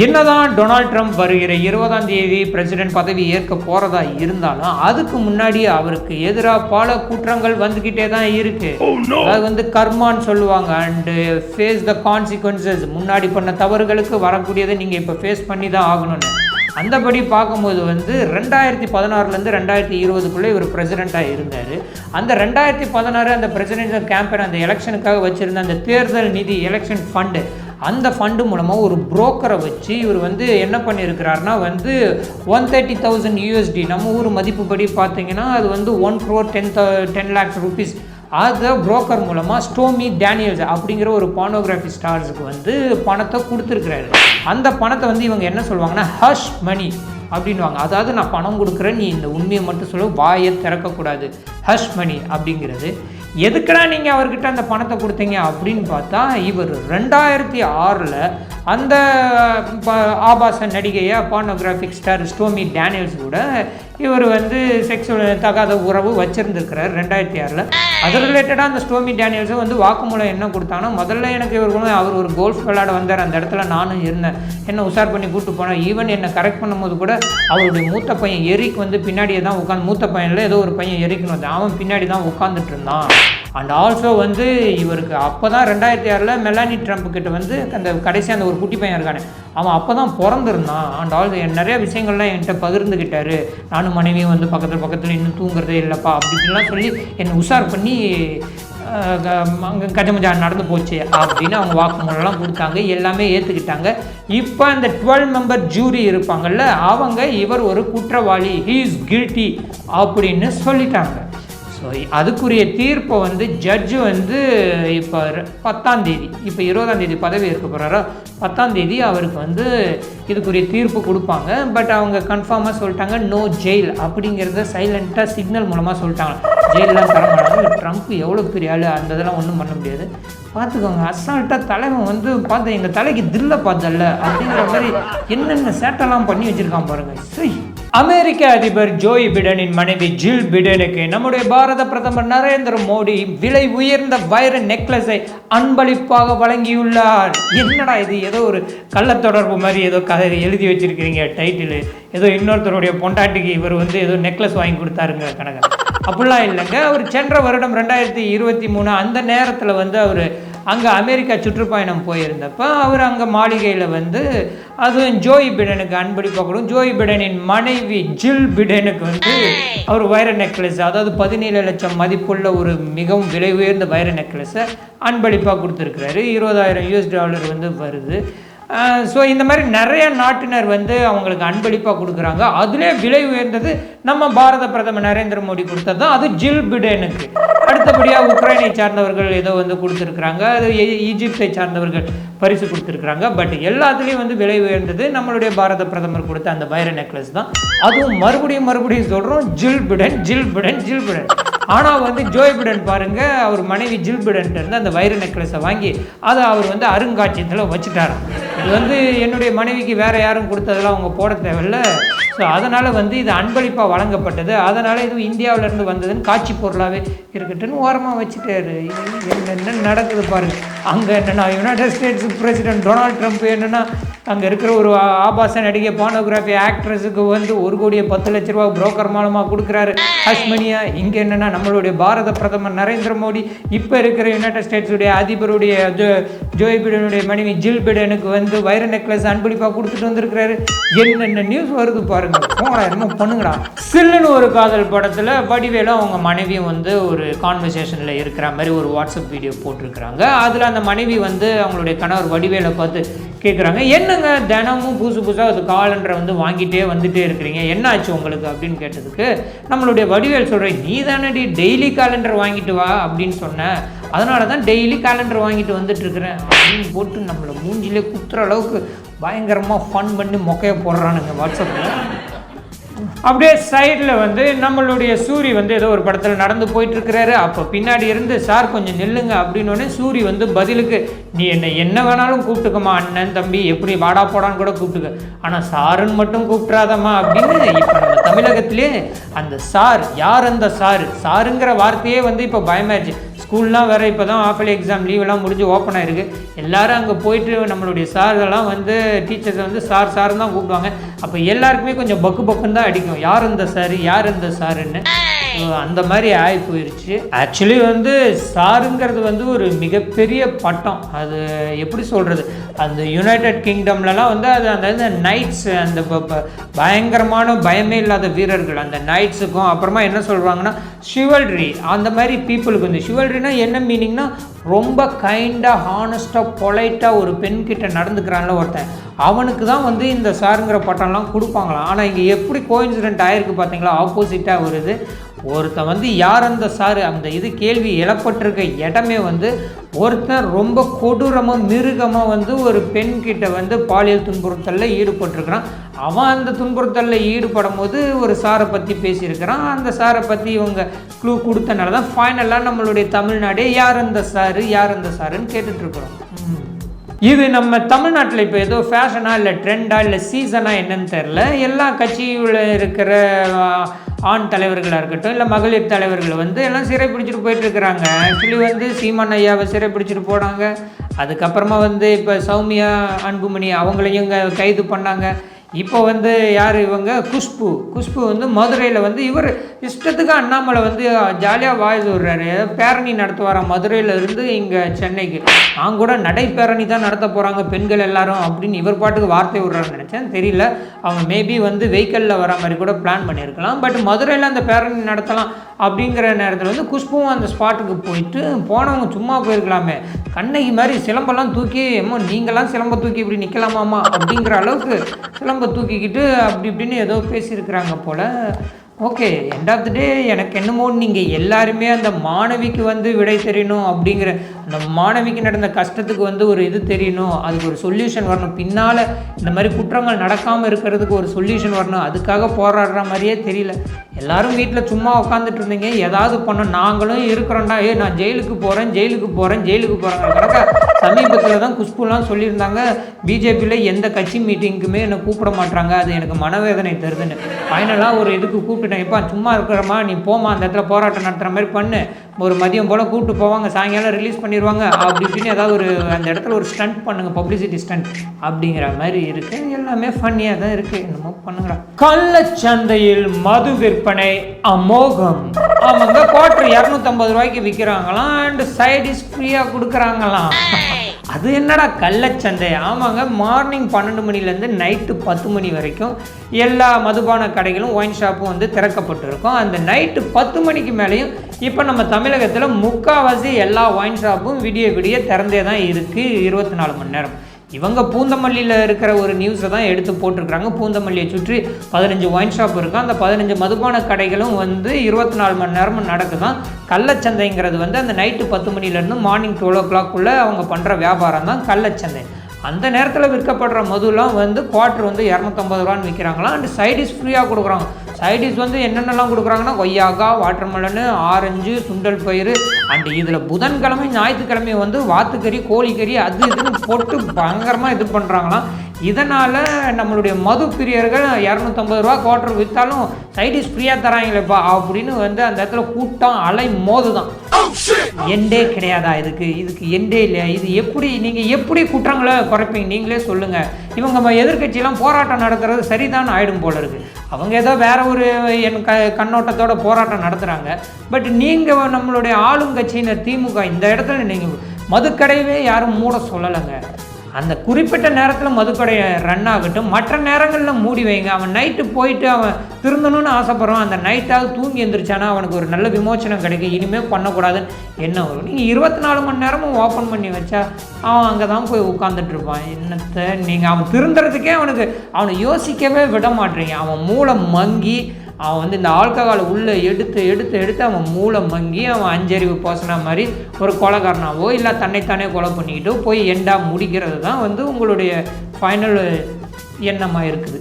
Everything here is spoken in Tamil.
என்னதான் டொனால்ட் ட்ரம்ப் வருகிற 20ஆம் தேதி பிரசிடென்ட் பதவி ஏற்க போறதா இருந்தாலும் அதுக்கு முன்னாடி அவருக்கு எதிராக பல குற்றங்கள் வந்துகிட்டே தான் இருக்கு. அது வந்து கர்மான்னு சொல்லுவாங்க. And face the consequences. முன்னாடி பண்ண தவறுகளுக்கு வரக்கூடியதை நீங்கள் இப்போ ஃபேஸ் பண்ணி தான் ஆகணும்னு. அந்தபடி பார்க்கும்போது வந்து 2016 2020 இவர் பிரசிடெண்ட்டாக இருந்தார். அந்த 2016 அந்த பிரசிடென்ஷியல் கேம்பெயின் அந்த எலெக்ஷனுக்காக வச்சுருந்த அந்த தேர்தல் நிதி எலெக்ஷன் ஃபண்டு, அந்த ஃபண்டு மூலமாக ஒரு புரோக்கரை வச்சு இவர் வந்து என்ன பண்ணியிருக்கிறாருனா வந்து 130,000 USD, நம்ம ஊர் மதிப்புப்படி பார்த்தீங்கன்னா அது வந்து 1 crore 10 lakhs rupees, அதை புரோக்கர் மூலமாக ஸ்டோமி டேனியல்ஸ் அப்படிங்கிற ஒரு பார்னோகிராஃபி ஸ்டார்ஸுக்கு வந்து பணத்தை கொடுத்துருக்குறாரு. அந்த பணத்தை வந்து இவங்க என்ன சொல்லுவாங்கன்னா ஹஷ் மணி அப்படின்வாங்க. அதாவது நான் பணம் கொடுக்குறேன், நீ இந்த உண்மையை மட்டும் சொல்ல, வாயை திறக்கக்கூடாது. ஹஷ் மணி அப்படிங்கிறது எதுக்குடா நீங்கள் அவர்கிட்ட அந்த பணத்தை கொடுத்தீங்க அப்படின்னு பார்த்தா, இவர் 2006 அந்த ஆபாச நடிகையை பார்னோகிராஃபிக் ஸ்டார் ஸ்டோமி டேனியல்ஸ் கூட இவர் வந்து செக்ஸுவல் தகாத உறவு வச்சுருந்துருக்கிறார் 2006. அது ரிலேட்டடாக அந்த ஸ்டோமி டேனியல்ஸும் வந்து வாக்குமூலம் என்ன கொடுத்தாங்கன்னா, முதல்ல எனக்கு இவர்களும் அவர் ஒரு கோல்ஃப் விளையாட வந்தார், அந்த இடத்துல நானும் இருந்தேன், என்ன உஷார் பண்ணி கூப்பிட்டு போனேன். ஈவன் என்னை கரெக்ட் பண்ணும்போது கூட அவருடைய மூத்த பையன் எரிக் வந்து பின்னாடியே தான் உட்காந்து, மூத்த பையனில் ஏதோ ஒரு பையன் எரிக்குன்னு வந்தான், அவன் பின்னாடி தான் உட்காந்துட்டு இருந்தான். அண்ட் ஆல்சோ வந்து இவருக்கு அப்போ தான் 2006 மெலானி ட்ரம்ப் கிட்ட வந்து அந்த கடைசி அந்த ஒரு குட்டி பையன் இருக்கானே, அவன் அப்போ தான் பிறந்திருந்தான். அண்ட் ஆல்சோ நிறைய விஷயங்கள்லாம் என்கிட்ட பகிர்ந்துக்கிட்டாரு. நானும் மனைவியும் வந்து பக்கத்தில் இன்னும் தூங்குறதே இல்லைப்பா அப்படி இப்படிலாம் சொல்லி என்னை உஷார் பண்ணி அங்கே கஜமஜா நடந்து போச்சு அப்படின்னு அவங்க வாக்குமூலம்லாம் கொடுத்தாங்க. எல்லாமே ஏற்றுக்கிட்டாங்க. இப்போ அந்த 12 மெம்பர் ஜூரி இருப்பாங்கள்ல, அவங்க இவர் ஒரு குற்றவாளி, ஹீ இஸ் கில்ட்டி அப்படின்னு சொல்லிட்டாங்க. ஸோ அதுக்குரிய தீர்ப்பை வந்து ஜட்ஜு வந்து இப்போ 10ஆம் தேதி, இப்போ 20ஆம் தேதி பதவி ஏற்க போகிறாரோ 10ஆம் தேதி அவருக்கு வந்து இதுக்குரிய தீர்ப்பு கொடுப்பாங்க. பட் அவங்க கன்ஃபார்மாக சொல்லிட்டாங்க நோ ஜெயில் அப்படிங்கிறத சைலண்ட்டாக சிக்னல் மூலமாக சொல்லிட்டாங்க. ஜெயிலெலாம் தர மாட்டாங்க. ட்ரம்ப் எவ்வளோ பெரிய ஆள், அந்த இதெல்லாம் ஒன்றும் பண்ண முடியாது. பார்த்துக்கோங்க, அசால்ட்டாக தலைவன் வந்து பார்த்து எங்கள் தலைக்கு தில்லை பார்த்தல்ல அப்படிங்கிற மாதிரி என்னென்ன சேட்டெல்லாம் பண்ணி வச்சுருக்கான் பாருங்கள். சரி, அமெரிக்க அதிபர் ஜோய் பிடனின் மனைவி ஜில் பிடனுக்கு நம்முடைய பாரத பிரதமர் நரேந்திர மோடி விலை உயர்ந்த வைர நெக்லஸை அன்பளிப்பாக வழங்கியுள்ளார். என்னடா இது, ஏதோ ஒரு கள்ளத்தொடர்பு மாதிரி ஏதோ கதை எழுதி வச்சிருக்கிறீங்க டைட்டில், ஏதோ இன்னொருத்தருடைய பொண்டாட்டிக்கு இவர் வந்து ஏதோ நெக்லஸ் வாங்கி கொடுத்தாருங்கிற கணக்கு. அப்படிலாம் இல்லைங்க. அவர் சென்ற வருடம் 2023 அந்த நேரத்தில் வந்து அவர் அங்கே அமெரிக்கா சுற்றுப்பயணம் போயிருந்தப்போ அவர் அங்கே மாளிகையில் வந்து அதுவும் ஜோய் பிடனுக்கு அன்பளிப்பாக கொடுக்கும். ஜோய் பிடனின் மனைவி ஜில் பிடனுக்கு வந்து அவர் வைர நெக்லஸ், அதாவது 17 லட்சம் மதிப்புள்ள ஒரு மிகவும் விலை உயர்ந்த வைர நெக்லஸை அன்பளிப்பாக கொடுத்துருக்கிறாரு. $20,000 வந்து வருது. ஸோ இந்த மாதிரி நிறைய நாட்டினர் வந்து அவங்களுக்கு அன்பளிப்பாக கொடுக்குறாங்க. அதிலே விலை உயர்ந்தது நம்ம பாரத பிரதமர் நரேந்திர மோடி கொடுத்தது தான், அது ஜில் பிடனுக்கு. அடுத்தபடியாக உக்ரைனை சார்ந்தவர்கள் ஏதோ வந்து கொடுத்துருக்குறாங்க, அது ஈஜிப்தை சார்ந்தவர்கள் பரிசு கொடுத்துருக்குறாங்க. பட் எல்லாத்துலேயும் வந்து விலை உயர்ந்தது நம்மளுடைய பாரத பிரதமர் கொடுத்த அந்த வைர நெக்லஸ் தான். அதுவும் மறுபடியும் சொல்கிறோம், ஜில் பிடன். ஆனால் வந்து ஜோய் பிடன் பாருங்கள், அவர் மனைவி ஜில் பிடன்ட்டு இருந்து அந்த வைர நெக்லஸை வாங்கி அதை அவர் வந்து அருங்காட்சியகத்தில் வச்சுட்டாராம். இது வந்து என்னுடைய மனைவிக்கு வேறு யாரும் கொடுத்ததெல்லாம் அவங்க போட தேவையில்லை. ஸோ அதனால் வந்து இது அன்பளிப்பாக வழங்கப்பட்டது, அதனால் இது இந்தியாவிலேருந்து வந்ததுன்னு காட்சி பொருளாகவே இருக்கட்டுன்னு ஓரமாக வச்சுட்டாரு. என்ன நடக்குது பாருங்கள். அங்கே என்னென்னா United states president Donald Trump என்னென்னா அங்கே இருக்கிற ஒரு ஆபாச நடிகை பார்னோகிராஃபி ஆக்ட்ரஸுக்கு வந்து 1,10 லட்ச ரூபா புரோக்கர் மூலமாக கொடுக்குறாரு ஹஷ்மனியா. இங்கே என்னென்னா நம்மளுடைய பாரத பிரதமர் நரேந்திர மோடி இப்போ இருக்கிற யுனைடெட் ஸ்டேட்ஸுடைய அதிபருடைய ஜோய் பிடனுடைய மனைவி ஜில் பிடனுக்கு வந்து வைர நெக்லஸ் அன்பளிப்பாக கொடுத்துட்டு வந்திருக்கிறாரு. என்னென்ன நியூஸ் வருது பாருங்கள். போங்கடா, என்னமோ பண்ணுங்கடா. சில்லுன்னு ஒரு காதல் படத்தில் வடிவேலும் அவங்க மனைவியும் வந்து ஒரு கான்வர்சேஷனில் இருக்கிற மாதிரி ஒரு வாட்ஸ்அப் வீடியோ போட்டிருக்கிறாங்க. அதில் அந்த மனைவி வந்து அவங்களுடைய கணவர் வடிவேலை பார்த்து கேட்குறாங்க, என்னங்க தினமும் புதுசாக அது காலண்டரை வந்து வாங்கிட்டே வந்துட்டே இருக்கிறீங்க, என்ன ஆச்சு உங்களுக்கு அப்படின்னு கேட்டதுக்கு நம்மளுடைய வடிவேல் சொல்கிறேன், நீ தானே டெய்லி காலண்டர் வாங்கிட்டு வா அப்படின்னு சொன்னேன், அதனால தான் டெய்லி காலண்டர் வாங்கிட்டு வந்துட்டுருக்கிறேன் அப்படின்னு போட்டு நம்மளை மூஞ்சிலே குத்துற அளவுக்கு பயங்கரமாக ஃபன் பண்ணி மொக்கையை போடுறானுங்க வாட்ஸ்அப்பில். அப்படியே சைடில் வந்து நம்மளுடைய சூரி வந்து ஏதோ ஒரு படத்தில் நடந்து போயிட்டுருக்கிறாரு. அப்போ பின்னாடி இருந்து சார் கொஞ்சம் நில்லுங்க அப்படின்னோடனே சூரி வந்து பதிலுக்கு, நீ என்ன வேணாலும் கூப்பிட்டுக்கம்மா, அண்ணன் தம்பி எப்படி வாடா போடான்னு கூட கூப்பிட்டுக்க, ஆனால் சாருன்னு மட்டும் கூப்பிட்றாதம்மா அப்படின்னு. இப்போ நம்ம தமிழகத்திலே அந்த சார் யார், அந்த சாருங்கிற வார்த்தையே வந்து இப்போ பயமாயிருச்சு. ஸ்கூல்லாம் வேறு இப்போ தான் ஆஃபலி எக்ஸாம் லீவெல்லாம் முடிஞ்சு ஓப்பன் ஆகிருக்கு. எல்லோரும் அங்கே போயிட்டு நம்மளுடைய சார்களெல்லாம் வந்து டீச்சர்ஸ் வந்து சார் தான் கூப்பிடுவாங்க. அப்போ எல்லாருக்குமே கொஞ்சம் பக்குன்னு தான் அடிக்கும், யார் இந்த சார் யார் இந்த சாருன்னு. அந்த மாதிரி ஆகி போயிடுச்சு. ஆக்சுவலி வந்து சாருங்கிறது வந்து ஒரு மிகப்பெரிய பட்டம். அது எப்படி சொல்கிறது, அந்த யுனைடெட் கிங்டம்லலாம் வந்து அது அந்த நைட்ஸ், அந்த பயங்கரமான பயமே இல்லாத வீரர்கள், அந்த நைட்ஸுக்கும் அப்புறமா என்ன சொல்கிறாங்கன்னா ஷிவல்ரி, அந்த மாதிரி பீப்புளுக்கு வந்து ஷிவல்ரினா என்ன மீனிங்னா ரொம்ப கைண்டாக ஹானஸ்ட்டாக பொலைட்டாக ஒரு பெண்கிட்ட நடந்துக்கிறான்ல ஒருத்தன், அவனுக்கு தான் வந்து இந்த சாருங்கிற பட்டம்லாம் கொடுப்பாங்களாம். ஆனால் இங்கே எப்படி கோஇன்சிடென்ட் ஆகிருக்கு பார்த்தீங்களா, ஆப்போசிட்டாக வருது. ஒருத்தன் வந்து யார் அந்த சாரு, அந்த இது கேள்வி எழப்பட்டிருக்க இடமே வந்து ஒருத்தன் ரொம்ப கொடூரமாக மிருகமாக வந்து ஒரு பெண்கிட்ட வந்து பாலியல் துன்புறுத்தலில் ஈடுபட்டிருக்கிறான். அவன் அந்த துன்புறுத்தலில் ஈடுபடும் போது ஒரு சாரை பற்றி பேசியிருக்கிறான். அந்த சாரை பற்றி இவங்க க்ளூ கொடுத்தனால தான் ஃபைனலாக நம்மளுடைய தமிழ்நாடே யார் அந்த சாருன்னு கேட்டுட்ருக்குறோம். இது நம்ம தமிழ்நாட்டில் இப்போ ஏதோ ஃபேஷனாக இல்லை ட்ரெண்டாக இல்லை சீசனாக என்னன்னு தெரில. எல்லா கட்சியில் இருக்கிற ஆண் தலைவர்களாக இருக்கட்டும் இல்லை மகளிர் தலைவர்கள் வந்து எல்லாம் சிறை பிடிச்சிட்டு போயிட்டுருக்குறாங்க. ஆக்சுவலி வந்து சீமான் ஐயாவை சிறை பிடிச்சிட்டு போனாங்க. அதுக்கப்புறமா வந்து இப்போ சௌமியா அன்புமணி அவங்களையும் கைது பண்ணாங்க. இப்போ வந்து யார் இவங்க குஷ்பு வந்து மதுரையில் வந்து இவர் இஷ்டத்துக்கு அண்ணாமலை வந்து ஜாலியாக வாய்ஸ் விடுறாரு. பேரணி நடத்துவாராம் மதுரையில் இருந்து இங்கே சென்னைக்கு. நான் கூட நடைப்பேரணி தான் நடத்த போகிறாங்க பெண்கள் எல்லாரும் அப்படின்னு இவர் பாட்டுக்கு வார்த்தை விடுறாருன்னு நினச்சேன். தெரியல, அவங்க மேபி வந்து வெஹிக்கலில் வர மாதிரி கூட பிளான் பண்ணியிருக்கலாம். பட் மதுரையில் அந்த பேரணி நடத்தலாம் அப்படிங்கிற நேரத்தில் வந்து குஷ்புவும் அந்த ஸ்பாட்டுக்கு போயிட்டு போனவங்க சும்மா போயிருக்கலாமே, கண்ணகி மாதிரி சிலம்பெல்லாம் தூக்கி நீங்களாம் சிலம்பை தூக்கி இப்படி நிற்கலாமாம்மா அப்படிங்கிற அளவுக்கு சிலம்பை தூக்கிக்கிட்டு அப்படி இப்படின்னு ஏதோ பேசியிருக்கிறாங்க போல். ஓகே, எண்ட் ஆஃப் த டே எனக்கு என்னமோ நீங்கள் எல்லாருமே அந்த மாணவிக்கு வந்து விடை தெரியணும் அப்படிங்கிற, அந்த மாணவிக்கு நடந்த கஷ்டத்துக்கு வந்து ஒரு இது தெரியணும், அதுக்கு ஒரு சொல்யூஷன் வரணும், பின்னால் இந்த மாதிரி குற்றங்கள் நடக்காமல் இருக்கிறதுக்கு ஒரு சொல்யூஷன் வரணும், அதுக்காக போராடுற மாதிரியே தெரியல. எல்லோரும் வீட்டில் சும்மா உட்காந்துட்டு இருந்தீங்க, ஏதாவது பண்ணோம், நாங்களும் இருக்கிறோண்டா, நான் ஜெயிலுக்கு போகிறேன் கணக்கா. சமீபத்தில் தான் குஷ்புலாம் சொல்லியிருந்தாங்க, பிஜேபியில் எந்த கட்சி மீட்டிங்க்குமே என்னை கூப்பிட மாட்டாங்க, அது எனக்கு மனவேதனை தருதுன்னு. ஃபைனலாக ஒரு இதுக்கு கூப்பிட்டுட்டேன், இப்போ சும்மா இருக்கிறமா நீ போமா, அந்த இடத்துல போராட்டம் நடத்துகிற மாதிரி பண்ணு, ஒரு மதியம் போல் கூப்பிட்டு போவாங்க, சாயங்காலம் ரிலீஸ் பண்ணிடுவாங்க அப்படி இப்படின்னு ஏதாவது ஒரு அந்த இடத்துல ஒரு ஸ்டண்ட் பண்ணுங்க, பப்ளிசிட்டி ஸ்டண்ட் அப்படிங்கிற மாதிரி இருக்குது. எல்லாமே ஃபன்னியாக தான் இருக்குது, என்னமோ பண்ணுங்களா. கள்ளச்சந்தையில் மது விற்பனை அமோகம். ஆமாங்க, குவார்டர் 250 ரூபாய்க்கு விற்கிறாங்களாம், அண்ட் சைடிஷ் ஃப்ரீயாக கொடுக்குறாங்களாம். அது என்னடா கள்ளச்சந்தை? ஆமாங்க, மார்னிங் 12 மணிலேருந்து நைட்டு 10 மணி வரைக்கும் எல்லா மதுபான கடைகளும் ஒயின் ஷாப்பும் வந்து திறக்கப்பட்டிருக்கும். அந்த நைட்டு 10 மணிக்கு மேலேயும் இப்போ நம்ம தமிழகத்தில் முக்கால்வாசி எல்லா ஒயின் ஷாப்பும் விடிய திறந்தே தான் இருக்குது 24 மணி நேரம். இவங்க பூந்தமல்லியில் இருக்கிற ஒரு நியூஸை தான் எடுத்து போட்டிருக்கிறாங்க. பூந்தமல்லியை சுற்றி 15 ஒயின் ஷாப் இருக்குது. அந்த 15 மதுபான கடைகளும் வந்து 24 மணி நேரமும் நடக்குதான். கள்ளச்சந்தைங்கிறது வந்து அந்த நைட்டு 10 மணிலேருந்து மார்னிங் 12 o'clock அவங்க பண்ணுற வியாபாரம் தான் கள்ளச்சந்தை. அந்த நேரத்தில் விற்கப்படுற மதுலாம் வந்து குவார்டர் வந்து 250 ரூபான்னு விற்கிறாங்களாம். அண்ட் சைடிஷ் ஃப்ரீயாக கொடுக்குறாங்க. சைடிஷ் வந்து என்னென்னலாம் கொடுக்குறாங்கன்னா கொய்யாக்காய், வாட்டர்மெலனு, ஆரஞ்சு, சுண்டல் பயிறு, அண்ட் இதில் புதன்கிழமை ஞாயிற்றுக்கிழமை வந்து வாத்துக்கறி, கோழிக்கறி அது இதுன்னு போட்டு பயங்கரமாக இது பண்ணுறாங்களாம். இதனால் நம்மளுடைய மது பிரியர்கள் 250 ரூபா குவார்டர் விற்றாலும் சைடிஷ் ஃப்ரீயாக தராங்களேப்பா அப்படின்னு வந்து அந்த இடத்துல கூட்டம் அலை மோதுதான். எண்டே கிடையாதா இதுக்கு எண்டே இல்லையா? இது எப்படி நீங்கள் எப்படி குற்றங்களை குறைப்பீங்க நீங்களே சொல்லுங்கள். இவங்க எதிர்கட்சியெல்லாம் போராட்டம் நடத்துறது சரிதான் ஆகிடும் போல இருக்குது. அவங்க ஏதோ வேற ஒரு கண்ணோட்டத்தோட போராட்டம் நடத்துகிறாங்க. பட் நீங்கள் நம்மளுடைய ஆளுங்கட்சியினர் திமுக இந்த இடத்துல நீங்கள் மதுக்கடையவே யாரும் மூட சொல்லலைங்க. அந்த குறிப்பிட்ட நேரத்தில் மதுக்கடையை ரன் ஆகட்டும், மற்ற நேரங்களில் மூடி வைங்க. அவன் நைட்டு போயிட்டு அவன் திருந்தணும்னு ஆசைப்படுறான், அந்த நைட்டாவது தூங்கி எழுந்திரிச்சானா அவனுக்கு ஒரு நல்ல விமோச்சனம் கிடைக்கும், இனிமேல் பண்ணக்கூடாதுன்னு என்ன வரும். நீங்கள் 24 மணி நேரமும் ஓப்பன் பண்ணி வச்சா அவன் அங்கே தான் போய் உட்காந்துட்டு இருப்பான். என்னத்தை நீங்கள் அவன் திருந்துறதுக்கே அவனை யோசிக்கவே விட மாட்டீங்க. அவன் மூளை மங்கி அவன் வந்து இந்த ஆல்கஹாலை உள்ளே எடுத்து அவன் மூளை மங்கி அவன் அஞ்சறிவு போசனா மாதிரி ஒரு கொலைகாரனாவோ இல்லை தன்னைத்தானே கொலை பண்ணிக்கிட்டோ போய் எண்டாக முடிக்கிறது தான் வந்து உங்களுடைய ஃபைனல் எண்ணமாக இருக்குது.